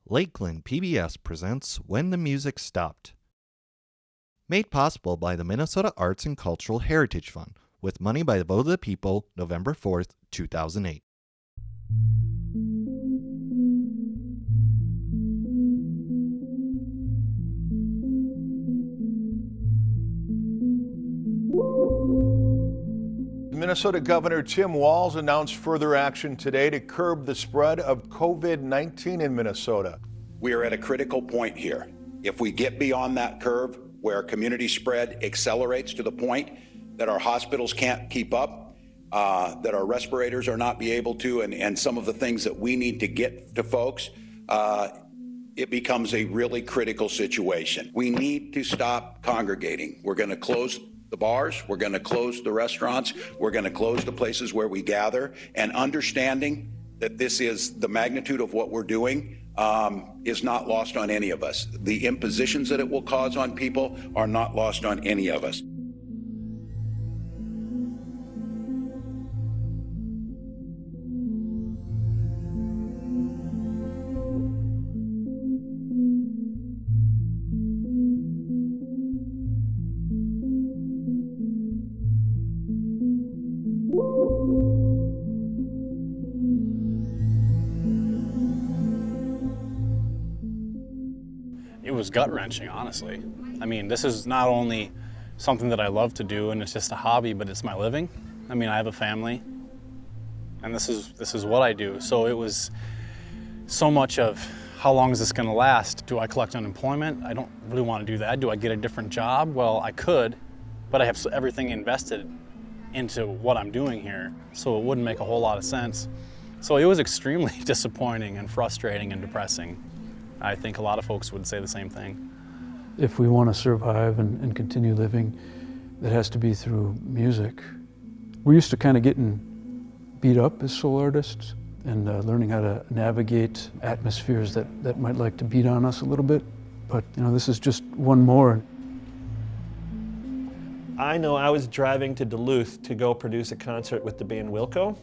Lakeland PBS presents When the Music Stopped. Made possible by the Minnesota Arts and Cultural Heritage Fund, with money by the vote of the people, November 4th, 2008. Minnesota Governor Tim Walz announced further action today to curb the spread of COVID-19 in Minnesota. We are at a critical point here. If we get beyond that curve where community spread accelerates to the point that our hospitals can't keep up, that our respirators are not be able to, and some of the things that we need to get to folks, it becomes a really critical situation. We need to stop congregating. We're going to close the bars, we're going to close the restaurants, we're going to close the places where we gather, and understanding that this is the magnitude of what we're doing is not lost on any of us. The impositions that it will cause on people are not lost on any of us. It was gut-wrenching, honestly. I mean, this is not only something that I love to do and it's just a hobby, but it's my living. I mean, I have a family, and this is what I do. So it was so much of, how long is this gonna last? Do I collect unemployment? I don't really wanna do that. Do I get a different job? Well, I could, but I have everything invested into what I'm doing here, so it wouldn't make a whole lot of sense. So it was extremely disappointing and frustrating and depressing. I think a lot of folks would say the same thing. If we want to survive and continue living, it has to be through music. We're used to kind of getting beat up as soul artists and learning how to navigate atmospheres that might like to beat on us a little bit. But this is just one more. I know I was driving to Duluth to go produce a concert with the band Wilco.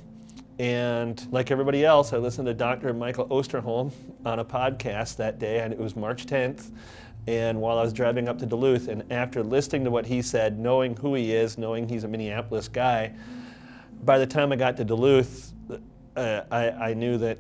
And like everybody else, I listened to Dr. Michael Osterholm on a podcast that day, and it was March 10th. And while I was driving up to Duluth, and after listening to what he said, knowing who he is, knowing he's a Minneapolis guy, by the time I got to Duluth, I knew that,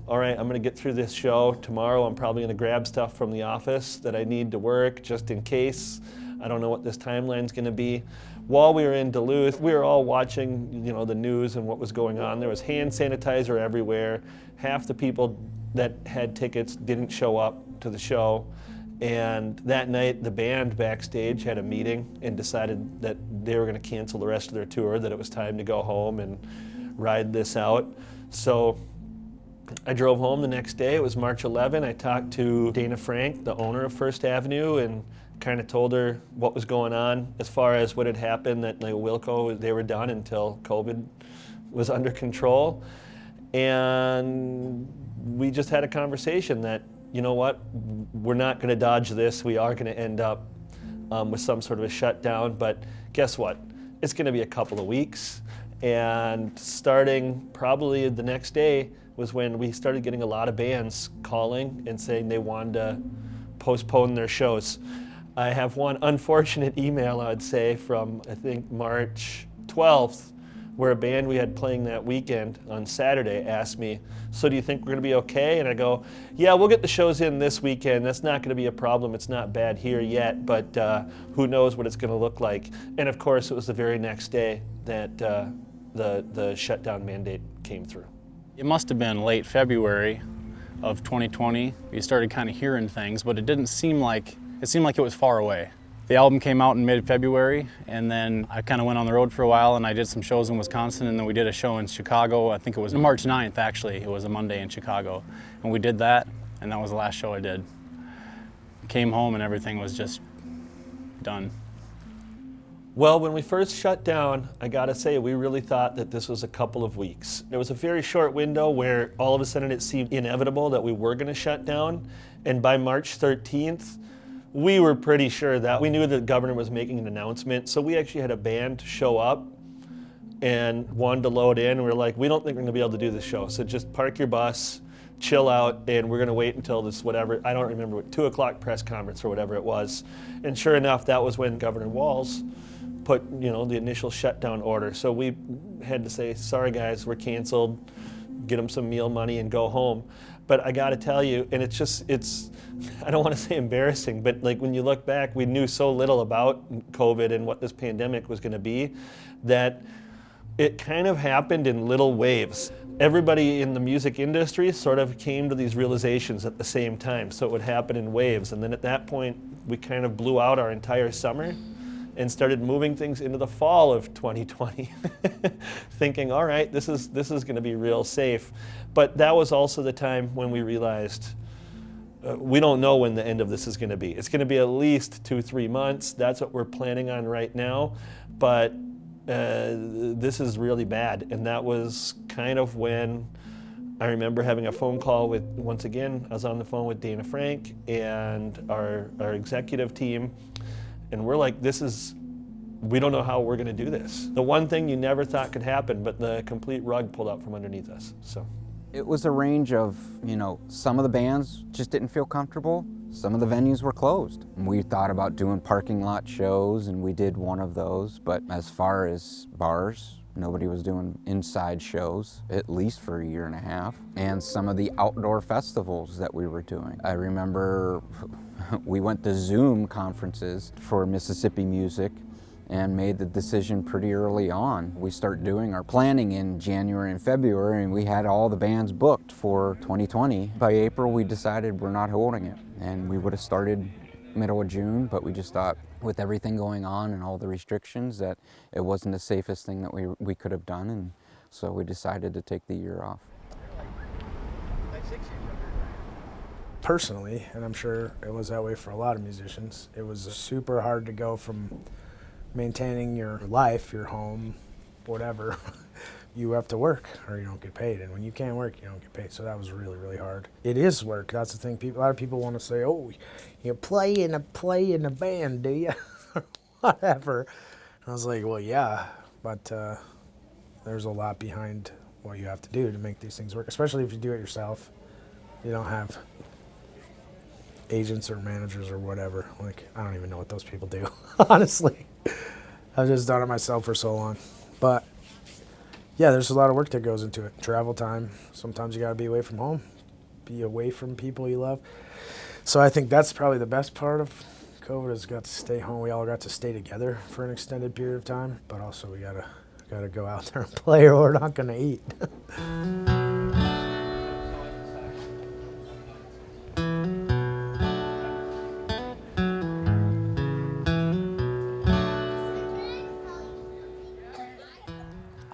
all right, I'm gonna get through this show. Tomorrow I'm probably gonna grab stuff from the office that I need to work just in case. I don't know what this timeline's gonna be. While we were in Duluth, we were all watching, the news and what was going on. There was hand sanitizer everywhere. Half the people that had tickets didn't show up to the show. And that night, the band backstage had a meeting and decided that they were going to cancel the rest of their tour, that it was time to go home and ride this out. So I drove home the next day. It was March 11. I talked to Dana Frank, the owner of First Avenue, and kind of told her what was going on as far as what had happened, that Wilco, they were done until COVID was under control. And we just had a conversation that, we're not going to dodge this. We are going to end up with some sort of a shutdown, but guess what? It's going to be a couple of weeks. And starting probably the next day was when we started getting a lot of bands calling and saying they wanted to postpone their shows. I have one unfortunate email, I would say, from I think March 12th, where a band we had playing that weekend on Saturday asked me, so do you think we're gonna be okay? And I go, yeah, we'll get the shows in this weekend. That's not gonna be a problem. It's not bad here yet, but who knows what it's gonna look like. And of course, it was the very next day that the shutdown mandate came through. It must have been late February of 2020. We started kind of hearing things, but it didn't seem like, it seemed like it was far away. The album came out in mid-February, and then I kind of went on the road for a while, and I did some shows in Wisconsin, and then we did a show in Chicago. I think it was March 9th, actually. It was a Monday in Chicago. And we did that, and that was the last show I did. Came home, and everything was just done. Well, when we first shut down, I gotta say, we really thought that this was a couple of weeks. There was a very short window where all of a sudden it seemed inevitable that we were gonna shut down, and by March 13th, we were pretty sure that we knew the governor was making an announcement, so we actually had a band show up and wanted to load in, and we were like, we don't think we're gonna be able to do this show, so just park your bus, chill out and we're gonna wait until this whatever, I don't remember, 2 o'clock press conference or whatever it was. And sure enough, that was when Governor Walz put, the initial shutdown order. So we had to say, sorry guys, we're canceled, get them some meal money and go home. But I gotta tell you, and it's, I don't wanna say embarrassing, but like when you look back, we knew so little about COVID and what this pandemic was gonna be, that it kind of happened in little waves. Everybody in the music industry sort of came to these realizations at the same time, so it would happen in waves. And then at that point, we kind of blew out our entire summer and started moving things into the fall of 2020, thinking, all right, this is gonna be real safe. But that was also the time when we realized we don't know when the end of this is gonna be. It's gonna be at least 2-3 months. That's what we're planning on right now. But this is really bad. And that was kind of when I remember having a phone call with, once again, I was on the phone with Dana Frank and our executive team, and we're like, we don't know how we're gonna do this. The one thing you never thought could happen, but the complete rug pulled out from underneath us, so. It was a range of, some of the bands just didn't feel comfortable. Some of the venues were closed. We thought about doing parking lot shows, and we did one of those. But as far as bars, nobody was doing inside shows, at least for a year and a half. And some of the outdoor festivals that we were doing. I remember we went to Zoom conferences for Mississippi music and made the decision pretty early on. We start doing our planning in January and February, and we had all the bands booked for 2020. By April, we decided we're not holding it, and we would have started middle of June, but we just thought with everything going on and all the restrictions that it wasn't the safest thing that we could have done, and so we decided to take the year off. Personally, and I'm sure it was that way for a lot of musicians, it was super hard to go from maintaining your life, your home, whatever, you have to work or you don't get paid. And when you can't work, you don't get paid. So that was really, really hard. It is work. That's the thing. A lot of people want to say, oh, you play in a band, do you? Whatever. And I was like, well, yeah, but there's a lot behind what you have to do to make these things work, especially if you do it yourself. You don't have agents or managers or whatever. Like, I don't even know what those people do, honestly. I've just done it myself for so long. But yeah, there's a lot of work that goes into it. Travel time. Sometimes you gotta be away from home, be away from people you love. So I think that's probably the best part of COVID is got to stay home. We all got to stay together for an extended period of time, but also we gotta go out there and play or we're not gonna eat.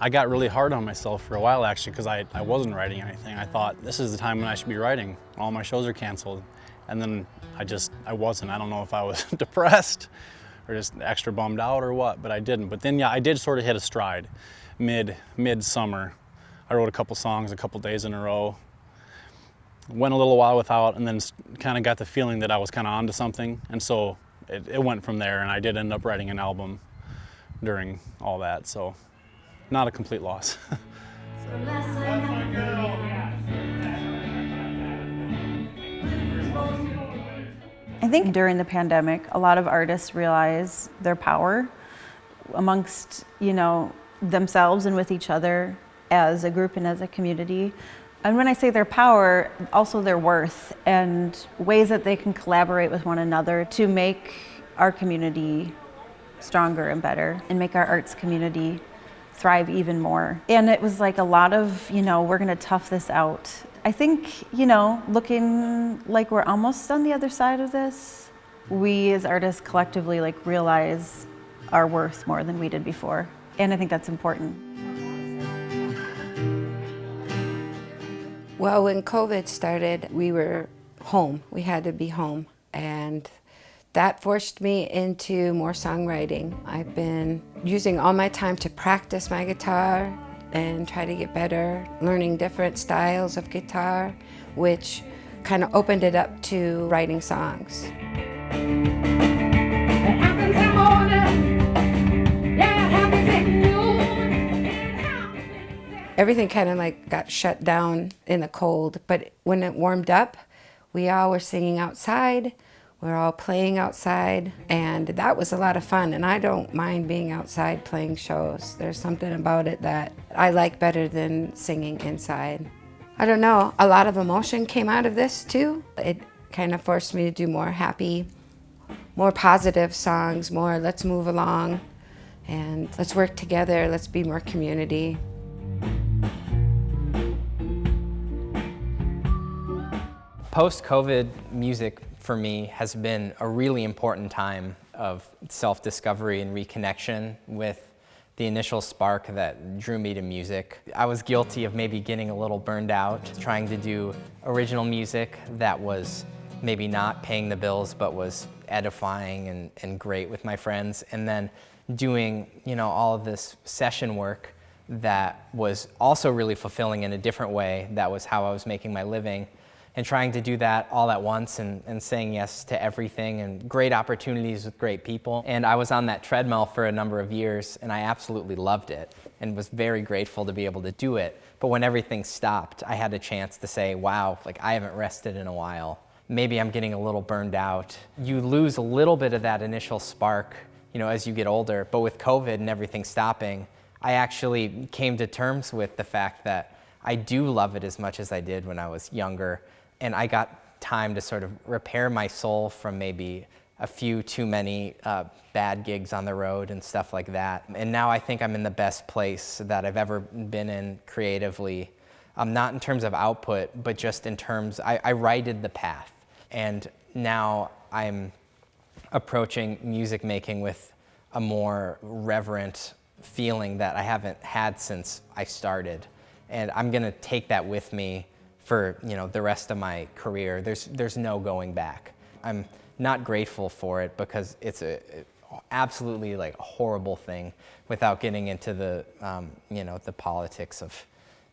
I got really hard on myself for a while actually because I wasn't writing anything. I thought this is the time when I should be writing. All my shows are canceled. And then I wasn't. I don't know if I was depressed or just extra bummed out or what, but I didn't. But then yeah, I did sort of hit a stride mid-summer. I wrote a couple songs a couple days in a row. Went a little while without and then kind of got the feeling that I was kind of onto something. And so it went from there and I did end up writing an album during all that. So not a complete loss. I think during the pandemic, a lot of artists realize their power amongst, themselves and with each other as a group and as a community. And when I say their power, also their worth and ways that they can collaborate with one another to make our community stronger and better and make our arts community thrive even more. And it was like a lot of, we're gonna tough this out. I think, looking like we're almost on the other side of this, we as artists collectively realize our worth more than we did before. And I think that's important. Well, when COVID started, we were home. We had to be home. And that forced me into more songwriting. I've been using all my time to practice my guitar and try to get better, learning different styles of guitar, which kind of opened it up to writing songs. everything kind of like got shut down in the cold. But when it warmed up, we all were singing outside. We were all playing outside, and that was a lot of fun. And I don't mind being outside playing shows. There's something about it that I like better than singing inside. I don't know, a lot of emotion came out of this too. It kind of forced me to do more happy, more positive songs, more let's move along and let's work together, let's be more community. Post-COVID music for me has been a really important time of self-discovery and reconnection with the initial spark that drew me to music. I was guilty of maybe getting a little burned out, trying to do original music that was maybe not paying the bills but was edifying and great with my friends, and then doing, you know, all of this session work that was also really fulfilling in a different way. That was how I was making my living, and trying to do that all at once and saying yes to everything and great opportunities with great people. And I was on that treadmill for a number of years, and I absolutely loved it and was very grateful to be able to do it. But when everything stopped, I had a chance to say, wow, like I haven't rested in a while. Maybe I'm getting a little burned out. You lose a little bit of that initial spark, you know, as you get older. But with COVID and everything stopping, I actually came to terms with the fact that I do love it as much as I did when I was younger. And I got time to sort of repair my soul from maybe a few too many bad gigs on the road and stuff like that. And now I think I'm in the best place that I've ever been in creatively. Not in terms of output, but just in terms, I righted the path. And now I'm approaching music making with a more reverent feeling that I haven't had since I started. And I'm gonna take that with me for, you know, the rest of my career. There's no going back. I'm not grateful for it because it's absolutely like a horrible thing, without getting into the you know, the politics of,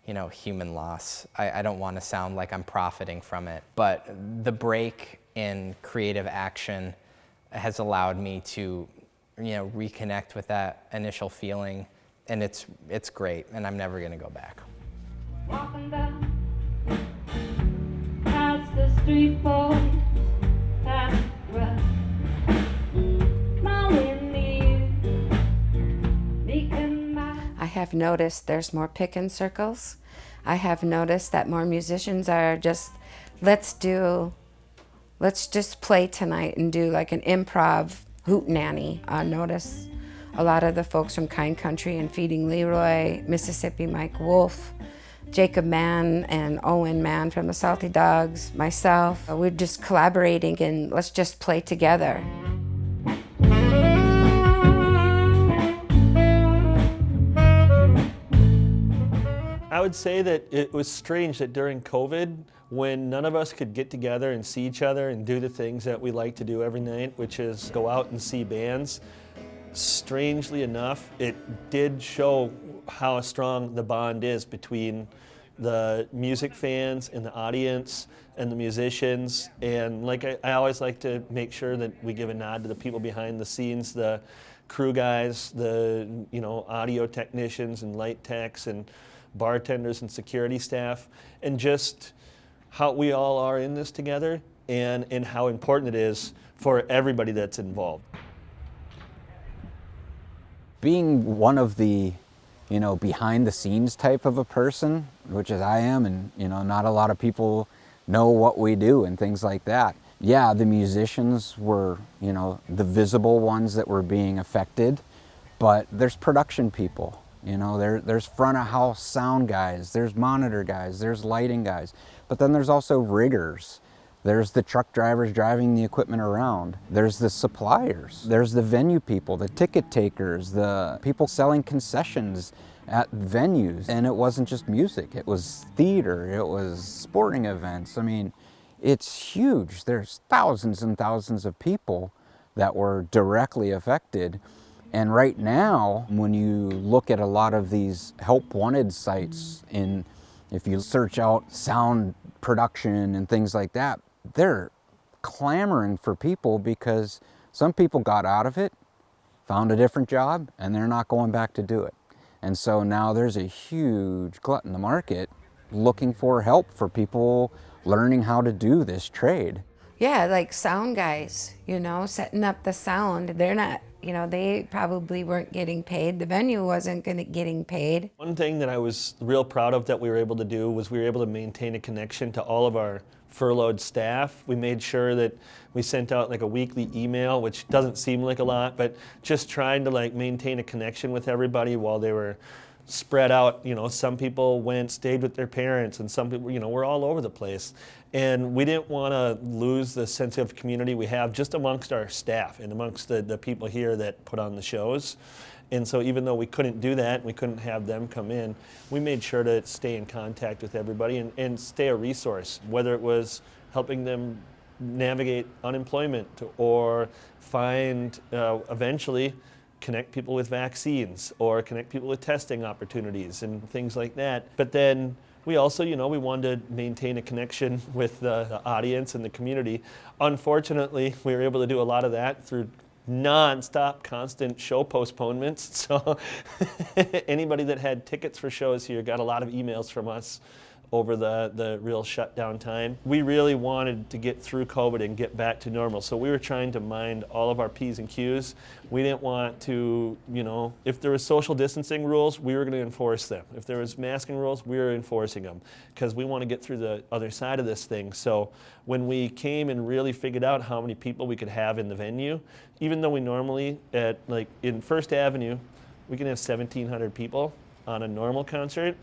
you know, human loss. I don't want to sound like I'm profiting from it, but the break in creative action has allowed me to, you know, reconnect with that initial feeling, and it's great, and I'm never going to go back. Walking down past the street boy, past the I have noticed there's more pick-in circles. I have noticed that more musicians are just, let's just play tonight and do like an improv hootenanny. I notice a lot of the folks from Kind Country and Feeding Leroy, Mississippi Mike Wolf, Jacob Mann and Owen Mann from the Salty Dogs, myself. We're just collaborating and let's just play together. I would say that it was strange that during COVID, when none of us could get together and see each other and do the things that we like to do every night, which is go out and see bands, strangely enough, it did show how strong the bond is between the music fans and the audience and the musicians. And like I always like to make sure that we give a nod to the people behind the scenes, the crew guys, the audio technicians and light techs and bartenders and security staff, and just how we all are in this together, and how important it is for everybody that's involved. Being one of the, behind the scenes type of a person, which is I am, and not a lot of people know what we do and things like that. Yeah, the musicians were, the visible ones that were being affected, but there's production people. There's front of house sound guys, there's monitor guys, there's lighting guys, but then there's also riggers. There's the truck drivers driving the equipment around. There's the suppliers. There's the venue people, the ticket takers, the people selling concessions at venues. And it wasn't just music, it was theater, it was sporting events. I mean, it's huge. There's thousands and thousands of people that were directly affected. And right now, when you look at a lot of these help wanted sites, if you search out sound production and things like that, they're clamoring for people because some people got out of it, found a different job, and they're not going back to do it. And so now there's a huge glut in the market looking for help for people learning how to do this trade. Yeah, like sound guys, setting up the sound. They're not, they probably weren't getting paid. The venue wasn't getting paid. One thing that I was real proud of that we were able to do was we were able to maintain a connection to all of our furloughed staff. We made sure that we sent out like a weekly email, which doesn't seem like a lot, but just trying to like maintain a connection with everybody while they were spread out. Some people stayed with their parents, and some people, we're all over the place. And we didn't want to lose the sense of community we have just amongst our staff and amongst the people here that put on the shows. And so even though we couldn't do that, we couldn't have them come in, we made sure to stay in contact with everybody and stay a resource, whether it was helping them navigate unemployment or find, eventually, connect people with vaccines or connect people with testing opportunities and things like that. But then we also, we wanted to maintain a connection with the audience and the community. Unfortunately, we were able to do a lot of that through non-stop, constant show postponements. So anybody that had tickets for shows here got a lot of emails from us over the real shutdown time. We really wanted to get through COVID and get back to normal. So we were trying to mind all of our P's and Q's. We didn't want to, if there was social distancing rules, we were going to enforce them. If there was masking rules, we were enforcing them because we want to get through the other side of this thing. So when we came and really figured out how many people we could have in the venue, even though we normally in First Avenue, we can have 1,700 people on a normal concert.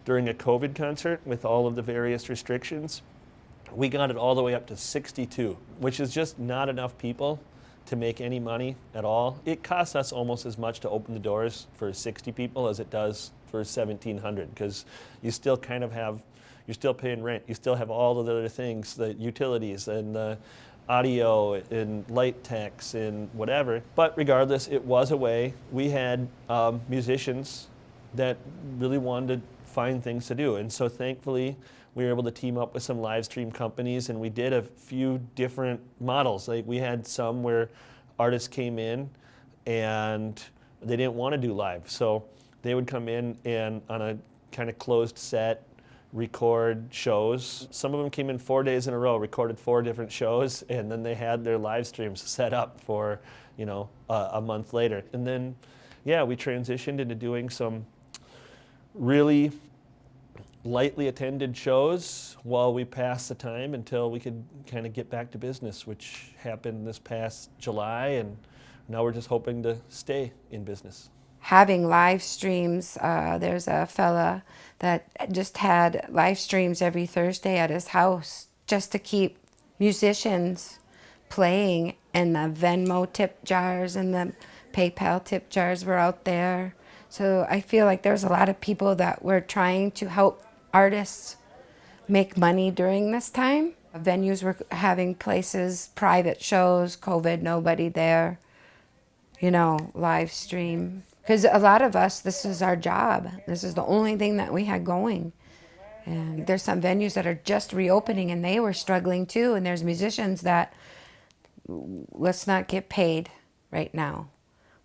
During a COVID concert with all of the various restrictions, we got it all the way up to 62, which is just not enough people to make any money at all. It costs us almost as much to open the doors for 60 people as it does for 1,700, because you still kind of have, you're still paying rent, you still have all of the other things, the utilities and the audio and light techs and whatever. But regardless, it was a way. We had musicians that really wanted to find things to do. And so thankfully, we were able to team up with some live stream companies, and we did a few different models. Like we had some where artists came in and they didn't want to do live. So they would come in and on a kind of closed set, record shows. Some of them came in 4 days in a row, recorded 4 different shows, and then they had their live streams set up for, a month later. And then, we transitioned into doing some really lightly attended shows while we passed the time until we could kind of get back to business, which happened this past July, and now we're just hoping to stay in business. Having live streams, there's a fella that just had live streams every Thursday at his house just to keep musicians playing, and the Venmo tip jars and the PayPal tip jars were out there. So I feel like there's a lot of people that were trying to help artists make money during this time. Venues were having places, private shows, COVID, nobody there, live stream. Because a lot of us, this is our job. This is the only thing that we had going. And there's some venues that are just reopening and they were struggling too. And there's musicians that, let's not get paid right now.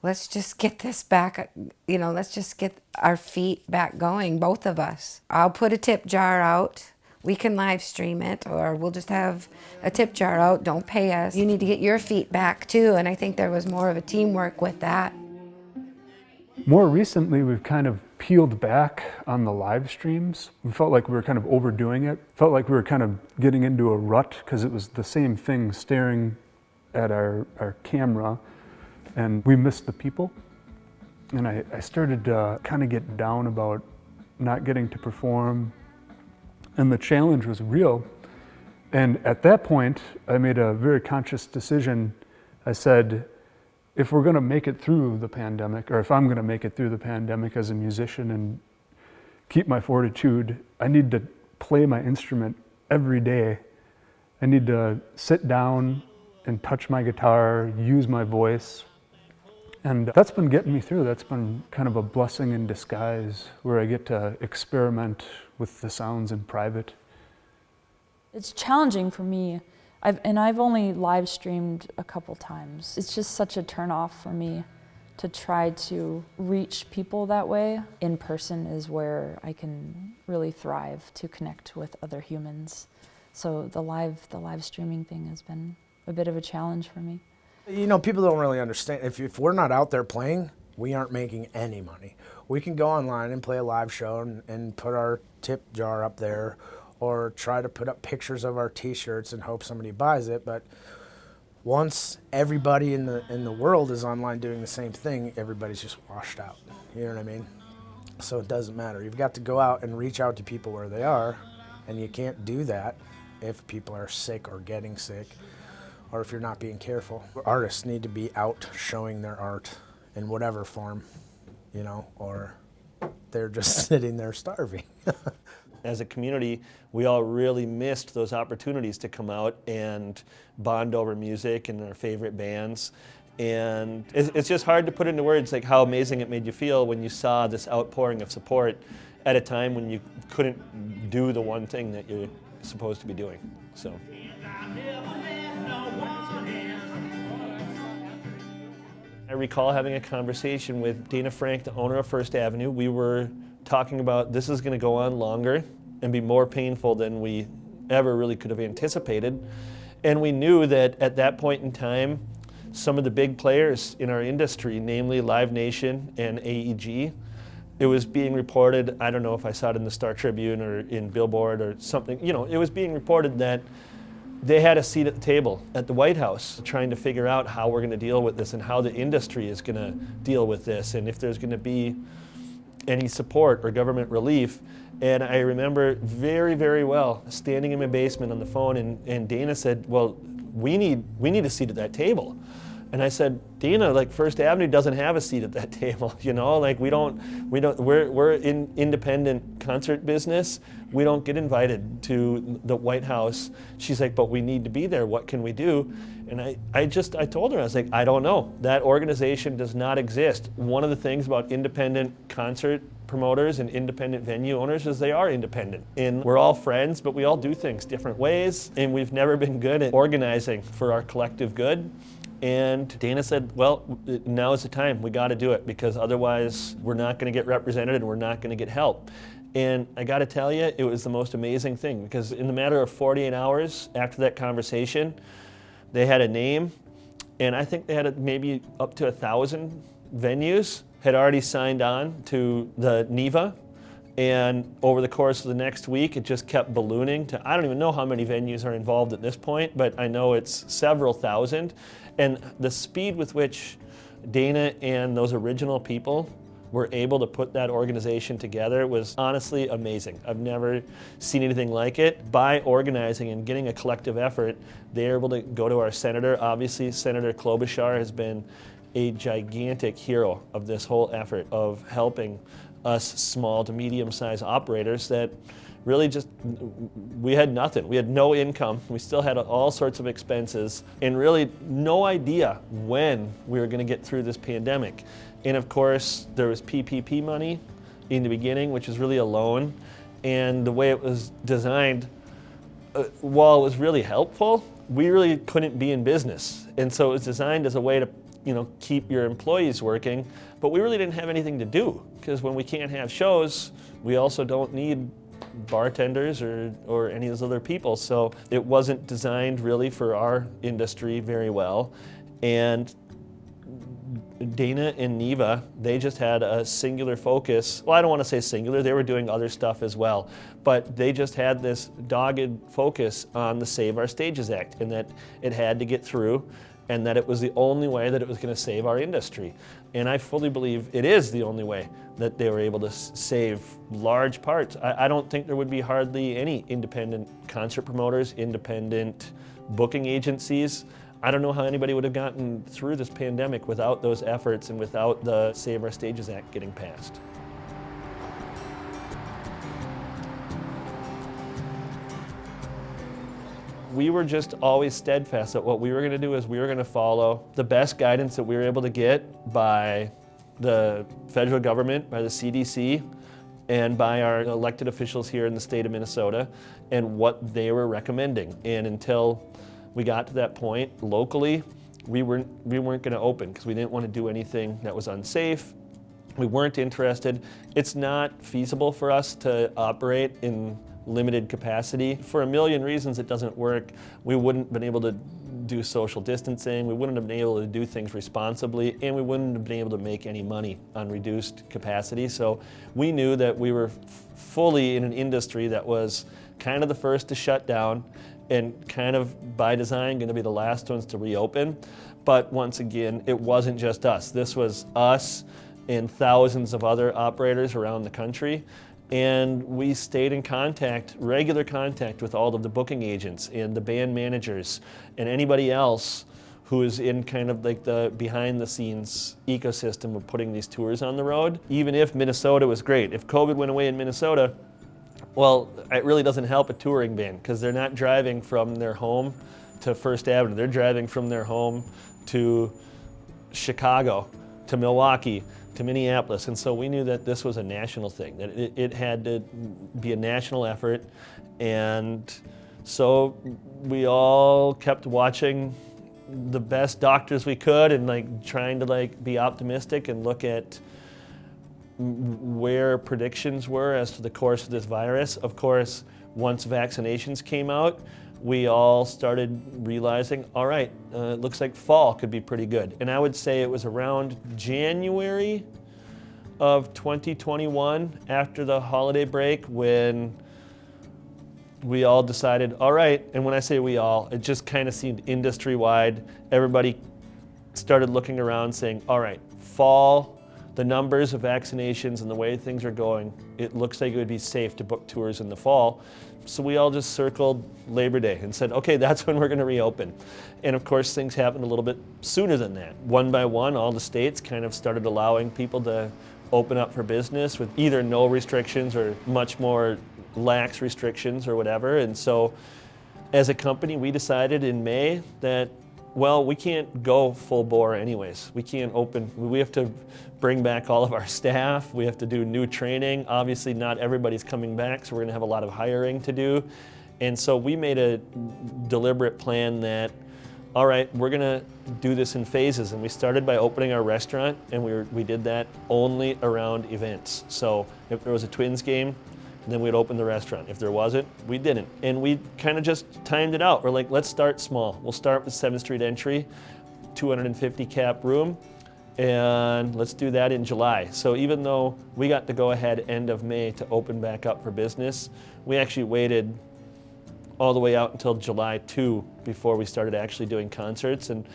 Let's just get this back, let's just get our feet back going, both of us. I'll put a tip jar out. We can live stream it, or we'll just have a tip jar out. Don't pay us. You need to get your feet back too. And I think there was more of a teamwork with that. More recently, we've kind of peeled back on the live streams. We felt like we were kind of overdoing it. Felt like we were kind of getting into a rut because it was the same thing staring at our camera. And we missed the people. And I started to kind of get down about not getting to perform. And the challenge was real. And at that point, I made a very conscious decision. I said, if we're gonna make it through the pandemic, or if I'm gonna make it through the pandemic as a musician and keep my fortitude, I need to play my instrument every day. I need to sit down and touch my guitar, use my voice. And that's been getting me through. That's been kind of a blessing in disguise, where I get to experiment with the sounds in private. It's challenging for me. I've only live streamed a couple times. It's just such a turn off for me to try to reach people that way. In person is where I can really thrive to connect with other humans. So the live streaming thing has been a bit of a challenge for me. You know, people don't really understand. If we're not out there playing, we aren't making any money. We can go online and play a live show and put our tip jar up there, or try to put up pictures of our t-shirts and hope somebody buys it, but once everybody in the world is online doing the same thing, everybody's just washed out. You know what I mean? So it doesn't matter. You've got to go out and reach out to people where they are, and you can't do that if people are sick or getting sick, or if you're not being careful. Artists need to be out showing their art in whatever form, you know, or they're just sitting there starving. As a community, we all really missed those opportunities to come out and bond over music and our favorite bands. And it's just hard to put into words like how amazing it made you feel when you saw this outpouring of support at a time when you couldn't do the one thing that you're supposed to be doing. So. I recall having a conversation with Dana Frank, the owner of First Avenue. We were talking about this is going to go on longer and be more painful than we ever really could have anticipated. And we knew that at that point in time, some of the big players in our industry, namely Live Nation and AEG, it was being reported, I don't know if I saw it in the Star Tribune or in Billboard or something, you know, it was being reported that they had a seat at the table at the White House trying to figure out how we're going to deal with this and how the industry is going to deal with this and if there's going to be any support or government relief. And I remember very, very well standing in my basement on the phone and Dana said, well, we need a seat at that table. And I said, Dana, like First Avenue doesn't have a seat at that table, you know, like we're in independent concert business. We don't get invited to the White House. She's like, but we need to be there. What can we do? And I told her, I was like, I don't know. That organization does not exist. One of the things about independent concert promoters and independent venue owners is they are independent. And we're all friends, but we all do things different ways. And we've never been good at organizing for our collective good. And Dana said, well, now is the time. We got to do it because otherwise we're not going to get represented and we're not going to get help. And I got to tell you, it was the most amazing thing because in the matter of 48 hours after that conversation, they had a name, and I think they had maybe up to 1,000 venues had already signed on to the NEVA. And over the course of the next week, it just kept ballooning to, I don't even know how many venues are involved at this point, but I know it's several thousand. And the speed with which Dana and those original people were able to put that organization together was honestly amazing. I've never seen anything like it. By organizing and getting a collective effort, they were able to go to our senator. Obviously, Senator Klobuchar has been a gigantic hero of this whole effort of helping us small to medium-sized operators that really just, we had nothing. We had no income. We still had all sorts of expenses and really no idea when we were going to get through this pandemic. And of course, there was PPP money in the beginning, which is really a loan. And the way it was designed, while it was really helpful, we really couldn't be in business. And so it was designed as a way to, you know, keep your employees working, but we really didn't have anything to do because when we can't have shows, we also don't need bartenders or any of those other people. So it wasn't designed really for our industry very well. And Dana and NEVA, they just had a singular focus. Well, I don't want to say singular, they were doing other stuff as well, but they just had this dogged focus on the Save Our Stages Act and that it had to get through and that it was the only way that it was going to save our industry. And I fully believe it is the only way that they were able to save large parts. I don't think there would be hardly any independent concert promoters, independent booking agencies. I don't know how anybody would have gotten through this pandemic without those efforts and without the Save Our Stages Act getting passed. We were just always steadfast that what we were going to do is we were going to follow the best guidance that we were able to get by the federal government, by the CDC, and by our elected officials here in the state of Minnesota, and what they were recommending. And until we got to that point locally, we weren't going to open because we didn't want to do anything that was unsafe. We weren't interested. It's not feasible for us to operate in limited capacity. For a million reasons it doesn't work. We wouldn't have been able to do social distancing, we wouldn't have been able to do things responsibly, and we wouldn't have been able to make any money on reduced capacity. So we knew that we were fully in an industry that was kind of the first to shut down and kind of by design going to be the last ones to reopen. But once again, it wasn't just us. This was us and thousands of other operators around the country. And we stayed in contact, regular contact with all of the booking agents and the band managers and anybody else who is in kind of like the behind the scenes ecosystem of putting these tours on the road. Even if Minnesota was great, if COVID went away in Minnesota, well, it really doesn't help a touring band because they're not driving from their home to First Avenue. They're driving from their home to Chicago, to Milwaukee, to Minneapolis. And so we knew that this was a national thing, that it had to be a national effort. And so we all kept watching the best doctors we could and like trying to like be optimistic and look at where predictions were as to the course of this virus. Of course, once vaccinations came out, we all started realizing, all right, it looks like fall could be pretty good. And I would say it was around January of 2021, after the holiday break, when we all decided, all right, and when I say we all, it just kind of seemed industry-wide. Everybody started looking around saying, all right, fall, the numbers of vaccinations and the way things are going, it looks like it would be safe to book tours in the fall. So we all just circled Labor Day and said, okay, that's when we're going to reopen. And of course, things happened a little bit sooner than that. One by one, all the states kind of started allowing people to open up for business with either no restrictions or much more lax restrictions or whatever. And so as a company, we decided in May that, well, we can't go full bore anyways. We can't open. We have to bring back all of our staff. We have to do new training. Obviously, not everybody's coming back, so we're going to have a lot of hiring to do. And so we made a deliberate plan that, all right, we're going to do this in phases. And we started by opening our restaurant, and we did that only around events. So if there was a Twins game, then we'd open the restaurant. If there wasn't, we didn't. And we kind of just timed it out. We're like, let's start small. We'll start with 7th Street entry, 250 cap room, and let's do that in July. So even though we got to go ahead end of May to open back up for business, we actually waited all the way out until July 2 before we started actually doing concerts. And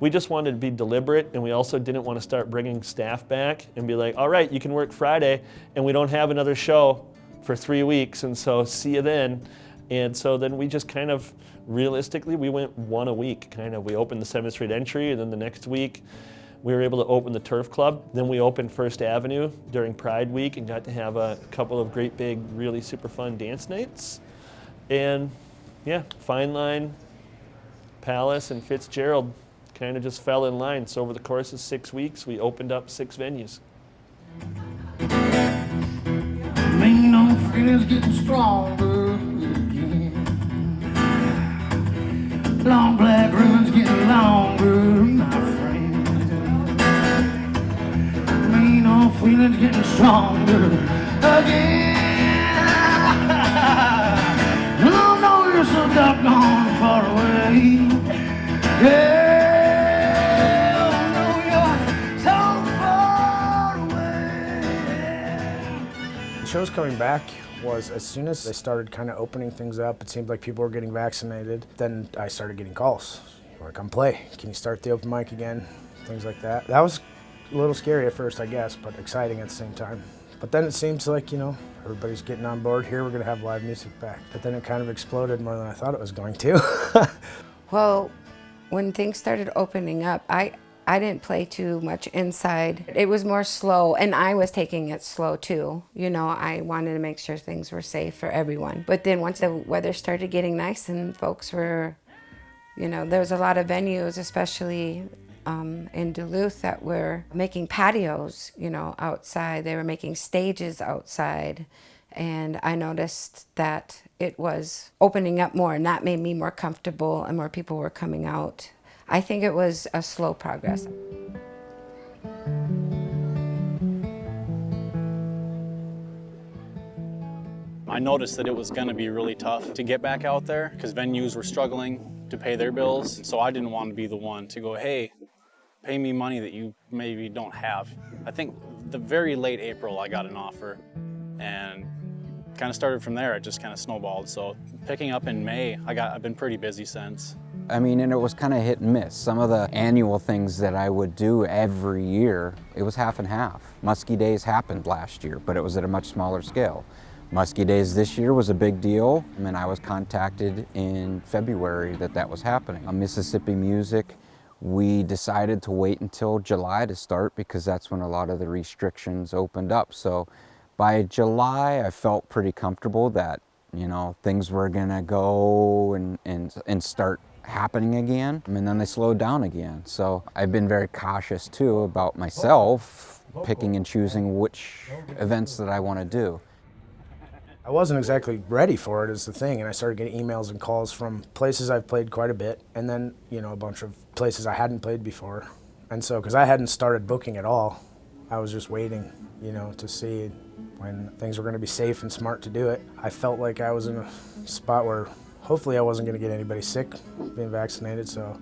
we just wanted to be deliberate, and we also didn't want to start bringing staff back and be like, all right, you can work Friday, and we don't have another show for 3 weeks, and so see you then. And so then we just kind of, realistically, we went one a week, kind of. We opened the 7th Street entry, and then the next week we were able to open the Turf Club. Then we opened First Avenue during Pride Week and got to have a couple of great big, really super fun dance nights. And yeah, Fine Line, Palace, and Fitzgerald kind of just fell in line. So over the course of 6 weeks, we opened up 6 venues. Main on feelings getting stronger again. Long black ribbons getting longer, my friend. Main on feelings getting stronger again. I know you're so doggone far away. Yeah. Shows coming back was as soon as they started kind of opening things up, it seemed like people were getting vaccinated. Then I started getting calls. You want to come play? Can you start the open mic again? Things like that. That was a little scary at first, I guess, but exciting at the same time. But then it seems like, you know, everybody's getting on board. Here we're going to have live music back. But then it kind of exploded more than I thought it was going to. Well, when things started opening up, I didn't play too much inside. It was more slow, and I was taking it slow too. You know, I wanted to make sure things were safe for everyone. But then once the weather started getting nice and folks were, you know, there was a lot of venues, especially in Duluth, that were making patios, you know, outside. They were making stages outside. And I noticed that it was opening up more, and that made me more comfortable, and more people were coming out. I think it was a slow progress. I noticed that it was going to be really tough to get back out there because venues were struggling to pay their bills. So I didn't want to be the one to go, hey, pay me money that you maybe don't have. I think the very late April I got an offer, and kind of started from there. It just kind of snowballed. So picking up in May, I've been pretty busy since. I mean, and it was kind of hit and miss. Some of the annual things that I would do every year, it was half and half. Muskie Days happened last year, but it was at a much smaller scale. Muskie Days this year was a big deal, and I was contacted in February that was happening. On Mississippi Music, we decided to wait until July to start because that's when a lot of the restrictions opened up. So by July, I felt pretty comfortable that, you know, things were gonna go and start happening again, and then they slowed down again. So I've been very cautious too about myself picking and choosing which events that I want to do. I wasn't exactly ready for it is the thing, and I started getting emails and calls from places I've played quite a bit, and then, you know, a bunch of places I hadn't played before. And so, because I hadn't started booking at all, I was just waiting, you know, to see when things were going to be safe and smart to do it. I felt like I was in a spot where hopefully I wasn't going to get anybody sick being vaccinated, so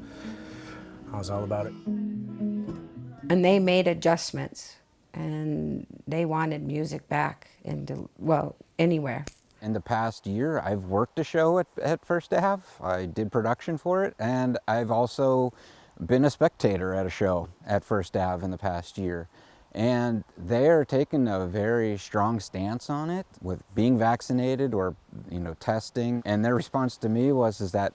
I was all about it. And they made adjustments, and they wanted music back into, well, anywhere. In the past year, I've worked a show at First Ave. I did production for it, and I've also been a spectator at a show at First Ave in the past year. And they're taking a very strong stance on it with being vaccinated or, you know, testing. And their response to me is that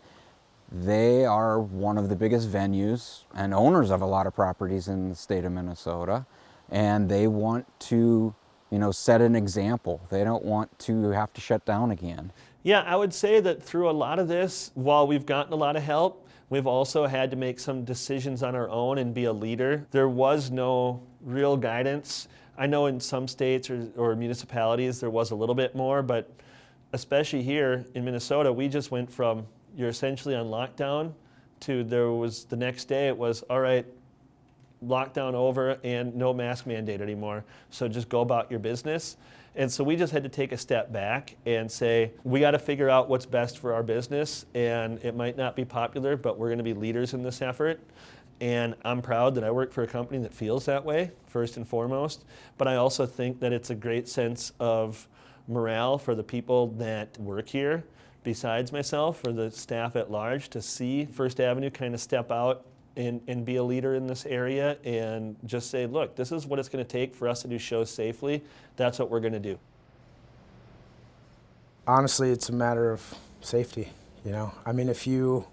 they are one of the biggest venues and owners of a lot of properties in the state of Minnesota, and they want to, you know, set an example. They don't want to have to shut down again. Yeah, I would say that through a lot of this, while we've gotten a lot of help, we've also had to make some decisions on our own and be a leader. There was no real guidance. I know in some states or municipalities there was a little bit more, but especially here in Minnesota, we just went from you're essentially on lockdown to there was the next day it was, all right, lockdown over and no mask mandate anymore. So just go about your business. And so we just had to take a step back and say, we got to figure out what's best for our business. And it might not be popular, but we're going to be leaders in this effort. And I'm proud that I work for a company that feels that way, first and foremost. But I also think that it's a great sense of morale for the people that work here, besides myself, for the staff at large, to see First Avenue kind of step out and be a leader in this area and just say, look, this is what it's going to take for us to do shows safely. That's what we're going to do. Honestly, it's a matter of safety, you know. I mean, if you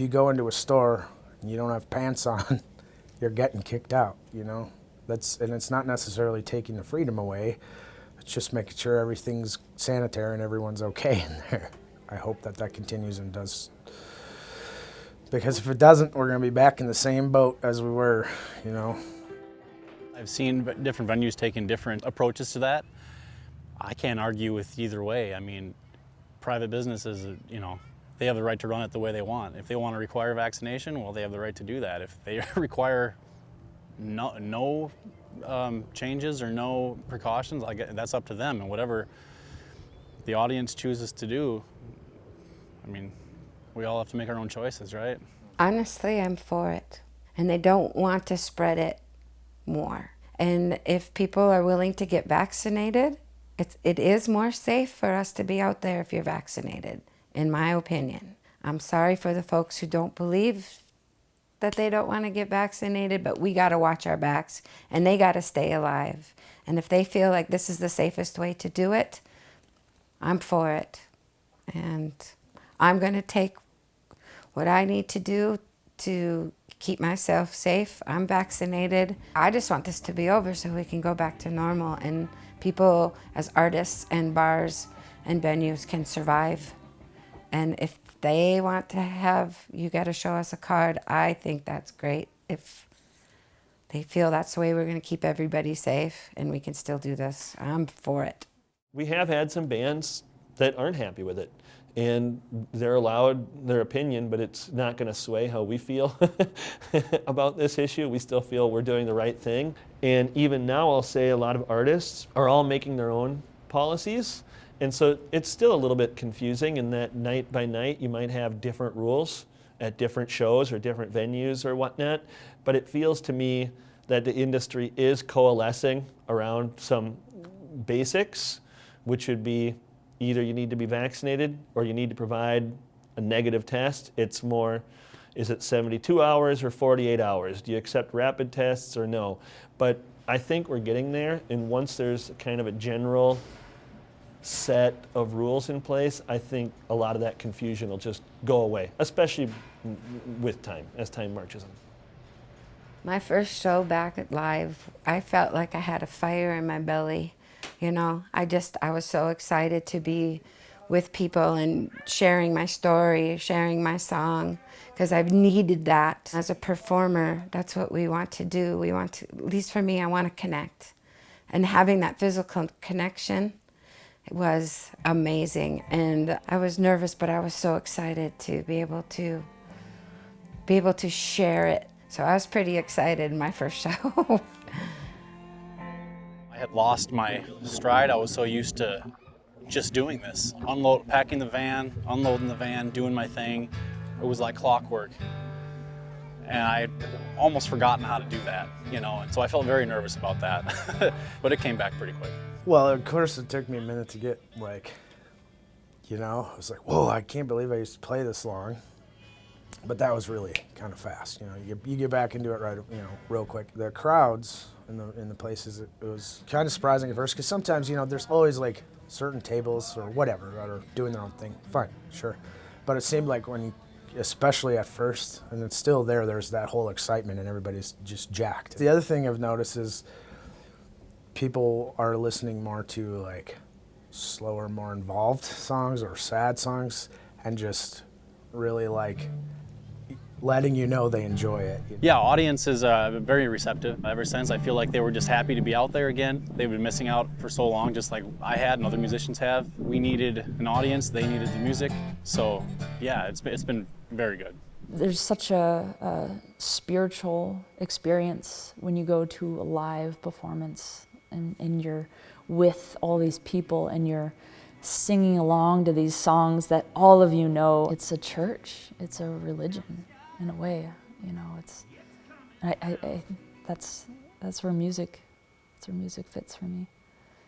go into a store and you don't have pants on, you're getting kicked out, you know. And it's not necessarily taking the freedom away. It's just making sure everything's sanitary and everyone's okay in there. I hope that continues and does. Because if it doesn't, we're going to be back in the same boat as we were, you know. I've seen different venues taking different approaches to that. I can't argue with either way. I mean, private businesses, you know, they have the right to run it the way they want. If they want to require vaccination, well, they have the right to do that. If they require no changes or no precautions, that's up to them. And whatever the audience chooses to do, I mean, we all have to make our own choices, right? Honestly, I'm for it. And they don't want to spread it more. And if people are willing to get vaccinated, it is more safe for us to be out there if you're vaccinated, in my opinion. I'm sorry for the folks who don't believe that they don't want to get vaccinated, but we got to watch our backs and they got to stay alive. And if they feel like this is the safest way to do it, I'm for it. And I'm going to take what I need to do to keep myself safe. I'm vaccinated. I just want this to be over so we can go back to normal and people as artists and bars and venues can survive. And if they want to have, you got to show us a card, I think that's great. If they feel that's the way we're going to keep everybody safe and we can still do this, I'm for it. We have had some bands that aren't happy with it. and they're allowed their opinion, but it's not going to sway how we feel about this issue. We still feel we're doing the right thing. And even now, I'll say a lot of artists are all making their own policies. And so it's still a little bit confusing in that night by night, you might have different rules at different shows or different venues or whatnot. But it feels to me that the industry is coalescing around some basics, which would be either you need to be vaccinated or you need to provide a negative test. It's more, is it 72 hours or 48 hours? Do you accept rapid tests or no? But I think we're getting there, and once there's kind of a general set of rules in place, I think a lot of that confusion will just go away, especially with time, as time marches on. My first show back at live, I felt like I had a fire in my belly. You know, I was so excited to be with people and sharing my story, sharing my song, because I've needed that. As a performer, that's what we want to do. We want to, at least for me, I want to connect. And having that physical connection was amazing. And I was nervous, but I was so excited to be able to share it. So I was pretty excited in my first show. I had lost my stride. I was so used to just doing this, packing the van, unloading the van, doing my thing. It was like clockwork. And I had almost forgotten how to do that, you know, and so I felt very nervous about that. But it came back pretty quick. Well, of course, it took me a minute to get, like, you know, I was like, whoa, I can't believe I used to play this long. But that was really kind of fast, you know. You get back into it right, you know, real quick. The crowds in the places, it was kind of surprising at first, because sometimes, you know, there's always like certain tables or whatever that are doing their own thing. Fine, sure. But it seemed like when, especially at first, and it's still there's that whole excitement and everybody's just jacked. The other thing I've noticed is people are listening more to like slower, more involved songs or sad songs, and just really like letting you know they enjoy it. Yeah, audience is very receptive ever since. I feel like they were just happy to be out there again. They've been missing out for so long, just like I had and other musicians have. We needed an audience, they needed the music. So yeah, it's been very good. There's such a spiritual experience when you go to a live performance and you're with all these people and you're singing along to these songs that all of you know. It's a church, it's a religion in a way, you know. It's that's where music fits for me,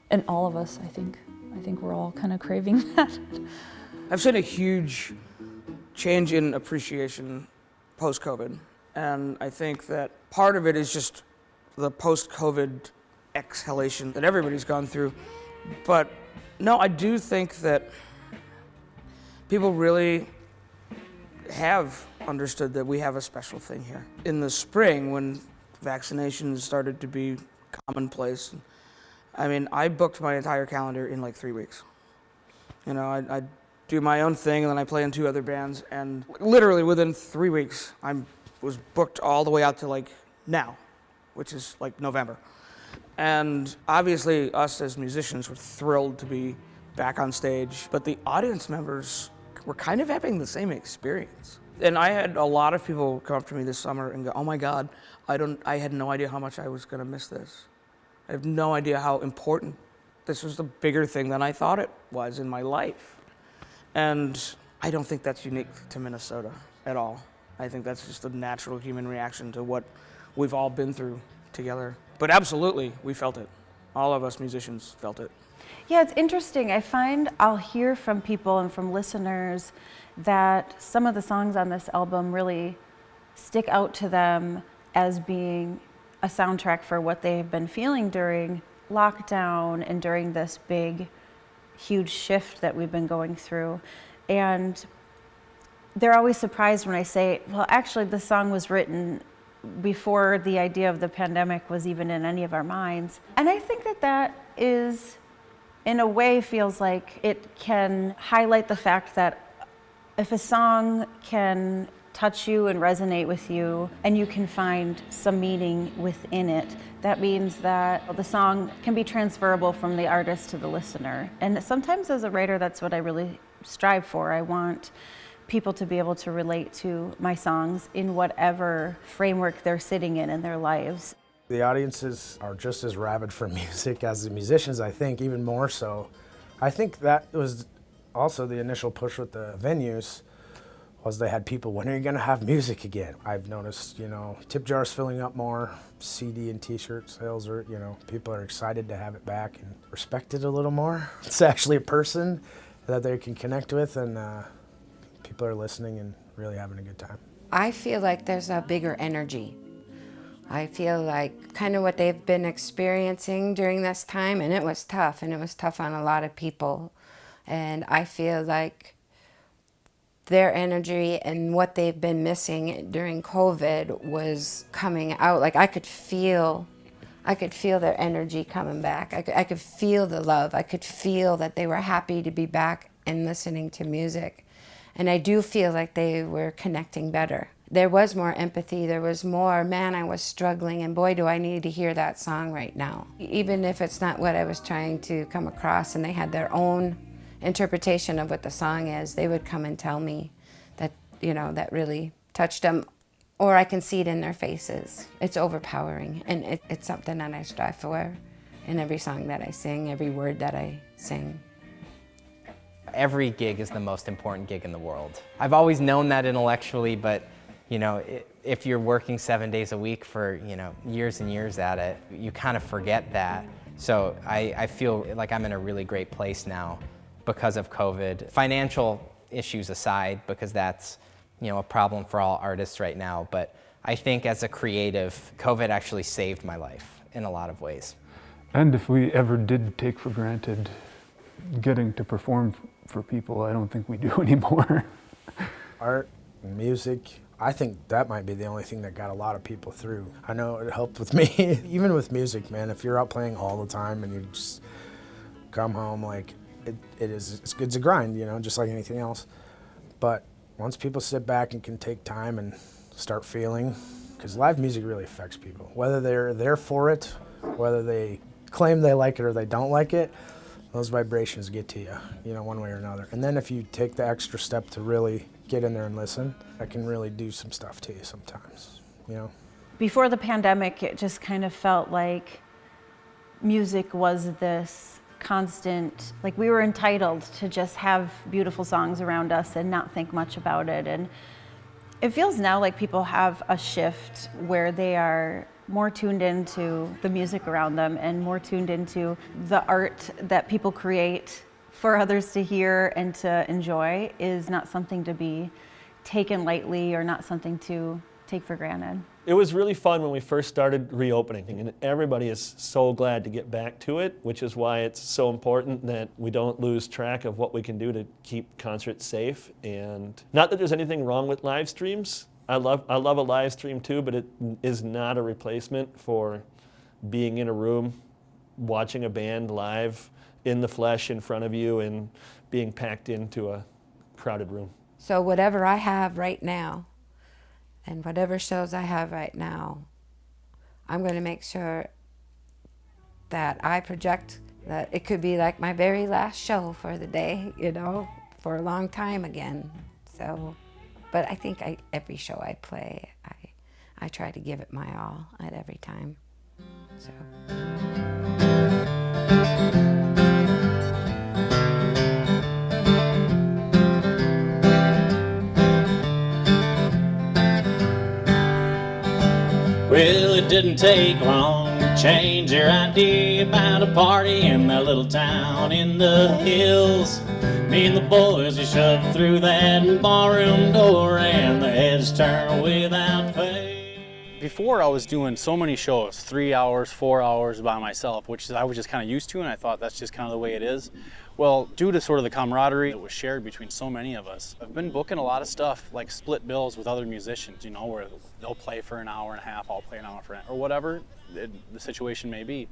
and all of us. I think we're all kind of craving that. I've seen a huge change in appreciation post-COVID, and I think that part of it is just the post-COVID exhalation that everybody's gone through. But no, I do think that people really have understood that we have a special thing here. In the spring, when vaccinations started to be commonplace, I mean, I booked my entire calendar in like 3 weeks. You know, I do my own thing, and then I play in 2 other bands, and literally within 3 weeks, I was booked all the way out to like now, which is like November. And obviously, us as musicians were thrilled to be back on stage, but the audience members were kind of having the same experience. And I had a lot of people come up to me this summer and go, oh my God, I had no idea how much I was gonna miss this. I have no idea how important, this was the bigger thing than I thought it was in my life. And I don't think that's unique to Minnesota at all. I think that's just a natural human reaction to what we've all been through together. But absolutely, we felt it. All of us musicians felt it. Yeah, it's interesting. I find I'll hear from people and from listeners that some of the songs on this album really stick out to them as being a soundtrack for what they've been feeling during lockdown and during this big, huge shift that we've been going through. And they're always surprised when I say, well, actually, the song was written before the idea of the pandemic was even in any of our minds. And I think that is, in a way, feels like it can highlight the fact that if a song can touch you and resonate with you, and you can find some meaning within it, that means that the song can be transferable from the artist to the listener. And sometimes as a writer, that's what I really strive for. I want people to be able to relate to my songs in whatever framework they're sitting in their lives. The audiences are just as rabid for music as the musicians, I think, even more so. I think that was also the initial push with the venues, was they had people, when are you going to have music again? I've noticed, tip jars filling up more, CD and t-shirt sales are, people are excited to have it back and respect it a little more. It's actually a person that they can connect with, and people are listening and really having a good time. I feel like there's a bigger energy. I feel like kind of what they've been experiencing during this time, and it was tough on a lot of people. And I feel like their energy and what they've been missing during COVID was coming out. Like I could feel their energy coming back. I could feel the love. I could feel that they were happy to be back and listening to music. And I do feel like they were connecting better. There was more empathy. There was more, man, I was struggling, and boy, do I need to hear that song right now. Even if it's not what I was trying to come across, and they had their own interpretation of what the song is, they would come and tell me that, that really touched them, or I can see it in their faces. It's overpowering, and it's something that I strive for in every song that I sing, every word that I sing. Every gig is the most important gig in the world. I've always known that intellectually, but if you're working 7 days a week for years and years at it, you kind of forget that. So I feel like I'm in a really great place now because of COVID. Financial issues aside, because that's a problem for all artists right now, but I think as a creative, COVID actually saved my life in a lot of ways. And if we ever did take for granted getting to perform for people, I don't think we do anymore. Art and music, I think that might be the only thing that got a lot of people through. I know it helped with me. Even with music, man, if you're out playing all the time and you just come home, like it's a grind, just like anything else. But once people sit back and can take time and start feeling, because live music really affects people, whether they're there for it, whether they claim they like it or they don't like it, those vibrations get to you, one way or another. And then if you take the extra step to really get in there and listen, that can really do some stuff to you sometimes, Before the pandemic, it just kind of felt like music was this constant, like we were entitled to just have beautiful songs around us and not think much about it. And it feels now like people have a shift where they are more tuned into the music around them and more tuned into the art that people create for others to hear and to enjoy is not something to be taken lightly or not something to take for granted. It was really fun when we first started reopening, and everybody is so glad to get back to it, which is why it's so important that we don't lose track of what we can do to keep concerts safe. And not that there's anything wrong with live streams. I love a live stream too, but it is not a replacement for being in a room, watching a band live in the flesh in front of you and being packed into a crowded room. So whatever I have right now, and whatever shows I have right now, I'm going to make sure that I project that it could be like my very last show for the day, for a long time again. So, but I think every show I play, I try to give it my all at every time. So. Well, it didn't take long to change your idea about a party in that little town in the hills. Me and the boys, we shoved through that barroom door and the heads turned without fail. Before I was doing so many shows, 3 hours, 4 hours by myself, which I was just kind of used to, and I thought that's just kind of the way it is. Well, due to sort of the camaraderie that was shared between so many of us, I've been booking a lot of stuff like split bills with other musicians, where they'll play for an hour and a half, I'll play an hour for an hour, or whatever the situation may be.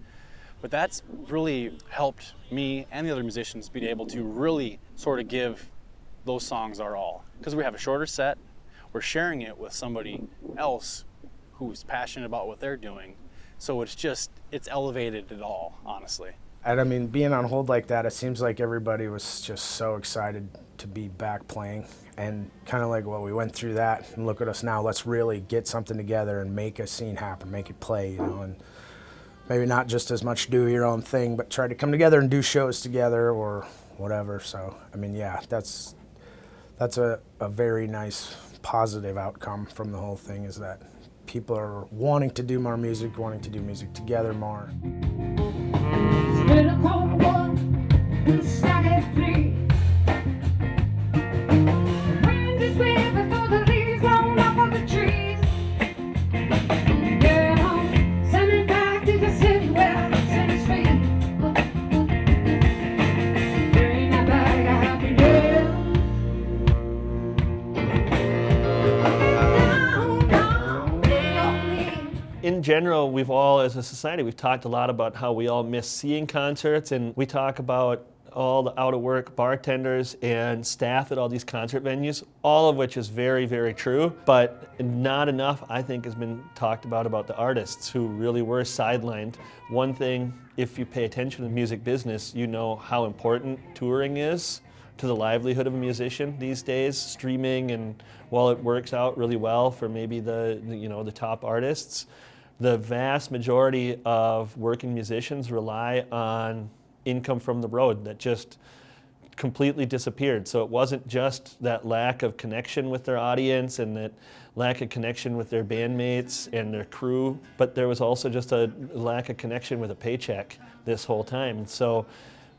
But that's really helped me and the other musicians be able to really sort of give those songs our all. Because we have a shorter set, we're sharing it with somebody else who's passionate about what they're doing. So it's elevated it all, honestly. And I mean, being on hold like that, it seems like everybody was just so excited to be back playing, and kind of like, well, we went through that, and look at us now. Let's really get something together and make a scene happen, make it play, you know, and maybe not just as much do your own thing, but try to come together and do shows together or whatever. So, I mean, yeah, that's a very nice positive outcome from the whole thing, is that people are wanting to do more music, wanting to do music together more. In general, we've all, as a society, we've talked a lot about how we all miss seeing concerts, and we talk about all the out-of-work bartenders and staff at all these concert venues, all of which is very, very true, but not enough, I think, has been talked about the artists who really were sidelined. One thing, if you pay attention to the music business, you know how important touring is to the livelihood of a musician these days. Streaming, and while it works out really well for maybe the top artists, the vast majority of working musicians rely on income from the road that just completely disappeared. So it wasn't just that lack of connection with their audience and that lack of connection with their bandmates and their crew, but there was also just a lack of connection with a paycheck this whole time. So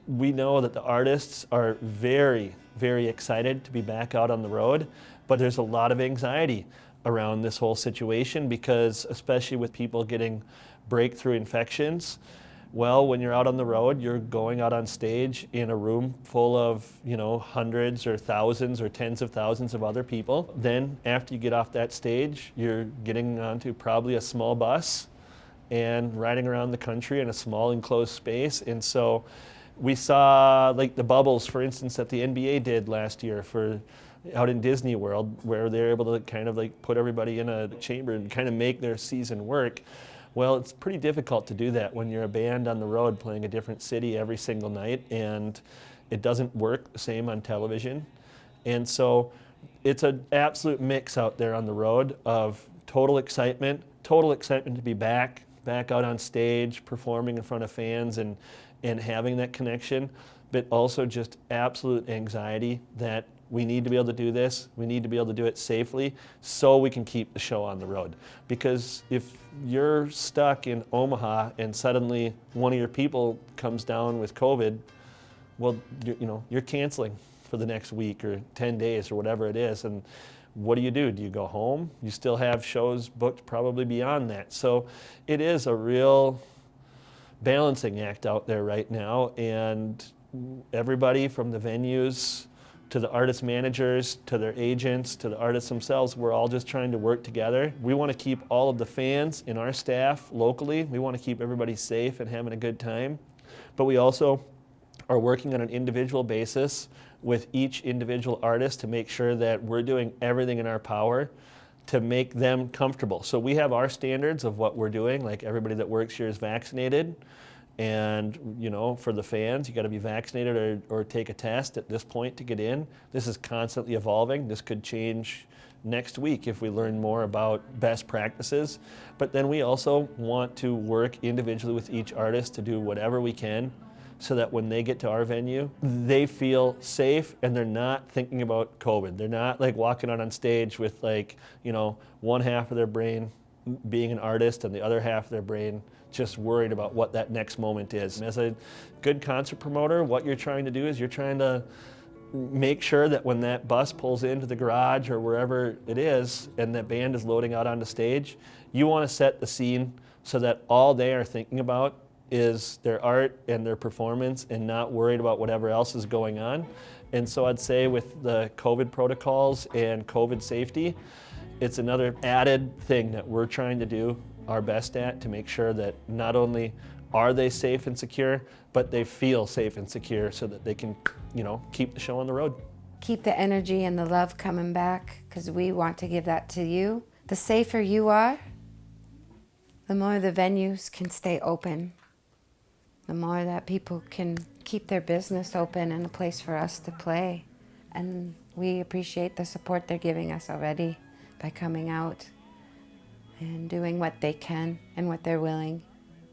we know that the artists are very, very excited to be back out on the road, but there's a lot of anxiety around this whole situation, because especially with people getting breakthrough infections, well, when you're out on the road, you're going out on stage in a room full of, hundreds or thousands or tens of thousands of other people. Then after you get off that stage, you're getting onto probably a small bus and riding around the country in a small enclosed space. And so we saw like the bubbles, for instance, that the NBA did last year out in Disney World, where they're able to kind of like put everybody in a chamber and kind of make their season work. Well, it's pretty difficult to do that when you're a band on the road playing a different city every single night, and it doesn't work the same on television. And so it's an absolute mix out there on the road of total excitement to be back out on stage, performing in front of fans and having that connection, but also just absolute anxiety that we need to be able to do this, we need to be able to do it safely so we can keep the show on the road. Because if you're stuck in Omaha and suddenly one of your people comes down with COVID, well, you're canceling for the next week or 10 days or whatever it is. And what do? Do you go home? You still have shows booked probably beyond that. So it is a real balancing act out there right now, and everybody from the venues to the artist managers, to their agents, to the artists themselves, we're all just trying to work together. We want to keep all of the fans and our staff locally. We want to keep everybody safe and having a good time. But we also are working on an individual basis with each individual artist to make sure that we're doing everything in our power to make them comfortable. So we have our standards of what we're doing, like everybody that works here is vaccinated. And, for the fans, you got to be vaccinated or take a test at this point to get in. This is constantly evolving. This could change next week if we learn more about best practices. But then we also want to work individually with each artist to do whatever we can so that when they get to our venue, they feel safe and they're not thinking about COVID. They're not like walking out on stage with one half of their brain being an artist and the other half of their brain just worried about what that next moment is. And as a good concert promoter, what you're trying to do is you're trying to make sure that when that bus pulls into the garage or wherever it is and that band is loading out onto stage, you want to set the scene so that all they are thinking about is their art and their performance and not worried about whatever else is going on. And so I'd say with the COVID protocols and COVID safety, it's another added thing that we're trying to do our best at to make sure that not only are they safe and secure, but they feel safe and secure so that they can, keep the show on the road. Keep the energy and the love coming back, because we want to give that to you. The safer you are, the more the venues can stay open. the more that people can keep their business open and a place for us to play. And we appreciate the support they're giving us already by coming out and doing what they can and what they're willing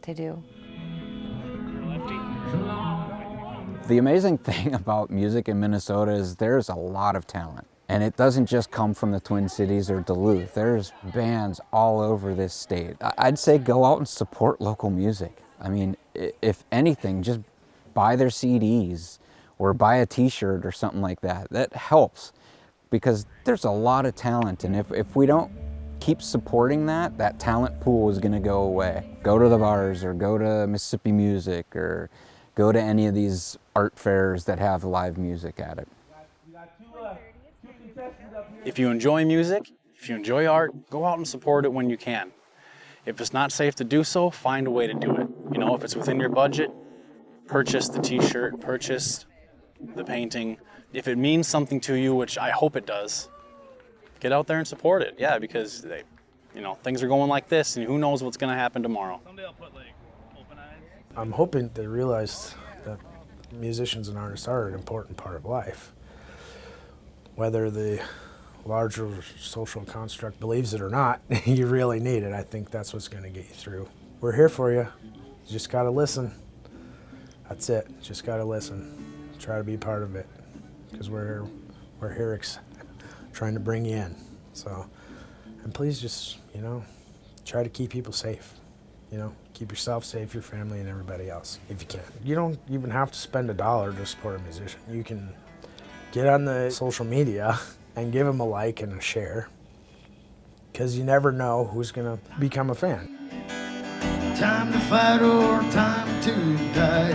to do. The amazing thing about music in Minnesota is there's a lot of talent. And it doesn't just come from the Twin Cities or Duluth. There's bands all over this state. I'd say go out and support local music. I mean, if anything, just buy their CDs or buy a t-shirt or something like that. That helps because there's a lot of talent. And if we don't keep supporting that, that talent pool is gonna go away. Go to the bars or go to Mississippi Music or go to any of these art fairs that have live music at it. If you enjoy music, if you enjoy art, go out and support it when you can. If it's not safe to do so, find a way to do it. You know, if it's within your budget, purchase the t-shirt, purchase the painting. If it means something to you, which I hope it does, get out there and support it. Yeah, because things are going like this, and who knows what's going to happen tomorrow. I'm hoping they realize that musicians and artists are an important part of life. Whether the larger social construct believes it or not, you really need it. I think that's what's going to get you through. We're here for you. You just got to listen. That's it. Just got to listen. Try to be part of it because we're here trying to bring you in. So, and please just, try to keep people safe. Keep yourself safe, your family, and everybody else, if you can. You don't even have to spend $1 to support a musician. You can get on the social media and give them a like and a share, because you never know who's gonna become a fan. Time to fight or time to die.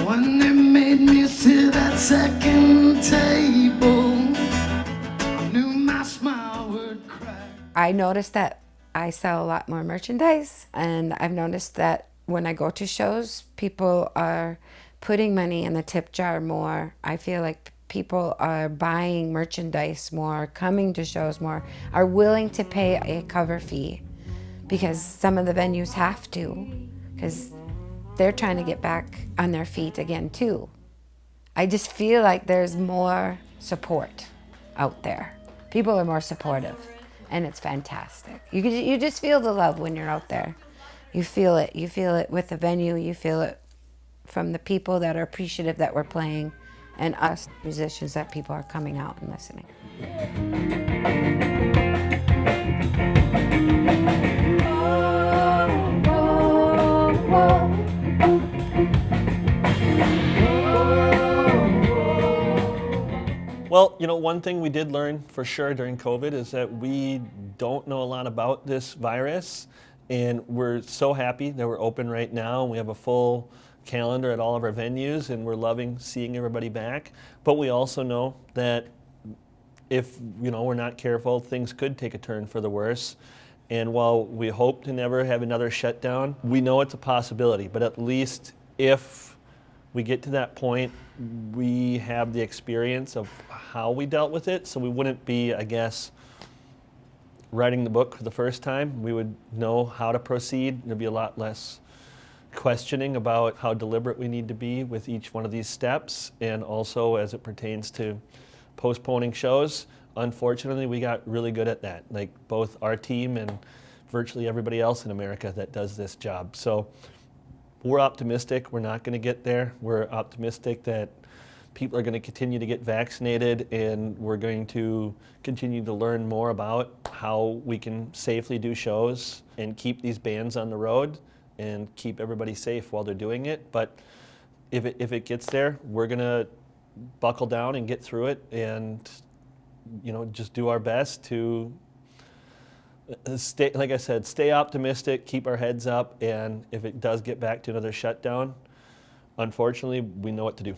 When they made me sit at second table, I knew my smile would crack. I noticed that I sell a lot more merchandise, and I've noticed that when I go to shows, people are putting money in the tip jar more. I feel like people are buying merchandise more, coming to shows more, are willing to pay a cover fee because some of the venues have to, because they're trying to get back on their feet again too. I just feel like there's more support out there. People are more supportive, and it's fantastic. You just feel the love when you're out there. You feel it. You feel it with the venue. You feel it from the people that are appreciative that we're playing, and us musicians that people are coming out and listening. Well, one thing we did learn for sure during COVID is that we don't know a lot about this virus, and we're so happy that we're open right now. We have a full calendar at all of our venues, and we're loving seeing everybody back. But we also know that if we're not careful, things could take a turn for the worse. And while we hope to never have another shutdown, we know it's a possibility. But at least if we get to that point, we have the experience of how we dealt with it, so we wouldn't be, I guess, writing the book for the first time. We would know how to proceed. There'd be a lot less questioning about how deliberate we need to be with each one of these steps, and also as it pertains to postponing shows. Unfortunately, we got really good at that, like both our team and virtually everybody else in America that does this job. So we're optimistic we're not going to get there. We're optimistic that people are going to continue to get vaccinated, and we're going to continue to learn more about how we can safely do shows and keep these bands on the road and keep everybody safe while they're doing it. But if it gets there, we're going to buckle down and get through it, and just do our best to stay, like I said, stay optimistic, keep our heads up, and if it does get back to another shutdown, unfortunately, we know what to do.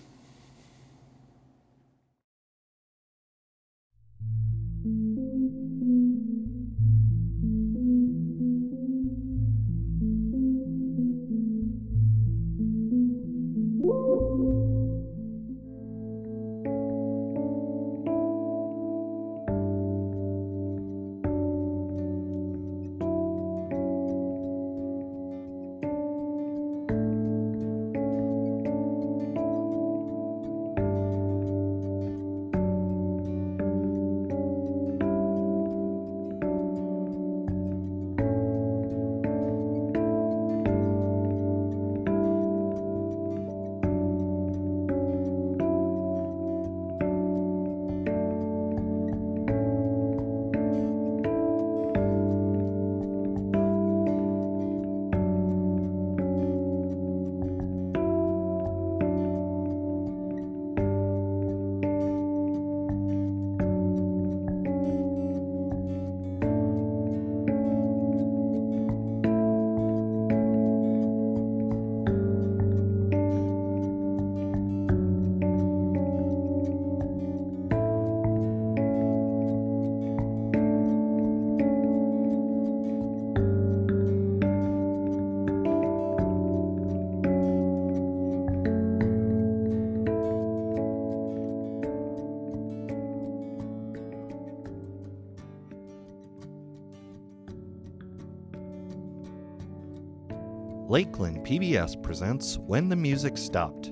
Lakeland PBS presents When the Music Stopped.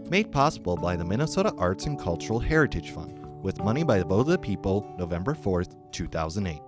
Made possible by the Minnesota Arts and Cultural Heritage Fund, with money by the vote of the people, November 4th, 2008.